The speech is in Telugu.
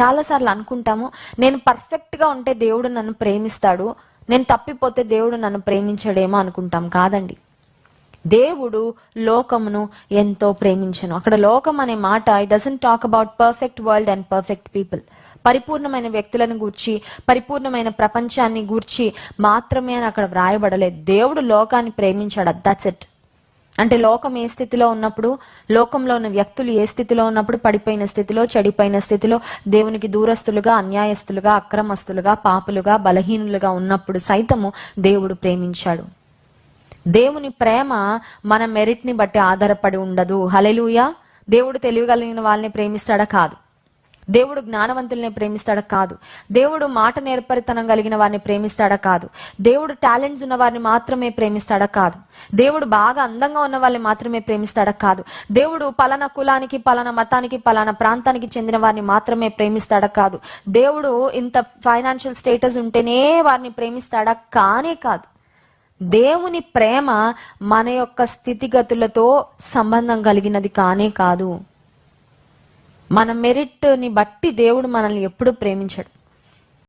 చాలాసార్లు అనుకుంటాము, నేను పర్ఫెక్ట్ గా ఉంటే దేవుడు నన్ను ప్రేమిస్తాడు, నేను తప్పిపోతే దేవుడు నన్ను ప్రేమించడేమో అనుకుంటాం. కాదండి, దేవుడు లోకమును ఎంతో ప్రేమించను. అక్కడ లోకం అనే మాట it doesn't talk about perfect world and perfect people. పరిపూర్ణమైన వ్యక్తులను గూర్చి, పరిపూర్ణమైన ప్రపంచాన్ని గూర్చి మాత్రమే అని అక్కడ వ్రాయబడలేదు. దేవుడు లోకాన్ని ప్రేమించాడు, దట్స్ ఇట్. అంటే లోకం ఏ స్థితిలో ఉన్నప్పుడు, లోకంలో ఉన్న వ్యక్తులు ఏ స్థితిలో ఉన్నప్పుడు, పడిపోయిన స్థితిలో, చెడిపోయిన స్థితిలో, దేవునికి దూరస్తులుగా, అన్యాయస్తులుగా, అక్రమస్తులుగా, పాపులుగా, బలహీనులుగా ఉన్నప్పుడు సైతము దేవుడు ప్రేమించాడు. దేవుని ప్రేమ మన మెరిట్ ని బట్టి ఆధారపడి ఉండదు. హల్లెలూయా. దేవుడు తెలియగలిగిన వాళ్ళని ప్రేమిస్తాడా? కాదు. దేవుడు జ్ఞానవంతుల్ని ప్రేమిస్తాడా? కాదు. దేవుడు మాట నేర్పరితనం కలిగిన వారిని ప్రేమిస్తాడా? కాదు. దేవుడు టాలెంట్స్ ఉన్న వారిని మాత్రమే ప్రేమిస్తాడా? కాదు. దేవుడు బాగా అందంగా ఉన్న వాళ్ళని మాత్రమే ప్రేమిస్తాడా? కాదు. దేవుడు పలానా కులానికి, పలానా మతానికి, పలానా ప్రాంతానికి చెందిన వారిని మాత్రమే ప్రేమిస్తాడా? కాదు. దేవుడు ఇంత ఫైనాన్షియల్ స్టేటస్ ఉంటేనే వారిని ప్రేమిస్తాడా? కానే కాదు. దేవుని ప్రేమ మన యొక్క స్థితిగతులతో సంబంధం కలిగినది కానే కాదు. మన మెరిట్ ని బట్టి దేవుడు మనల్ని ఎప్పుడు ప్రేమించాడు.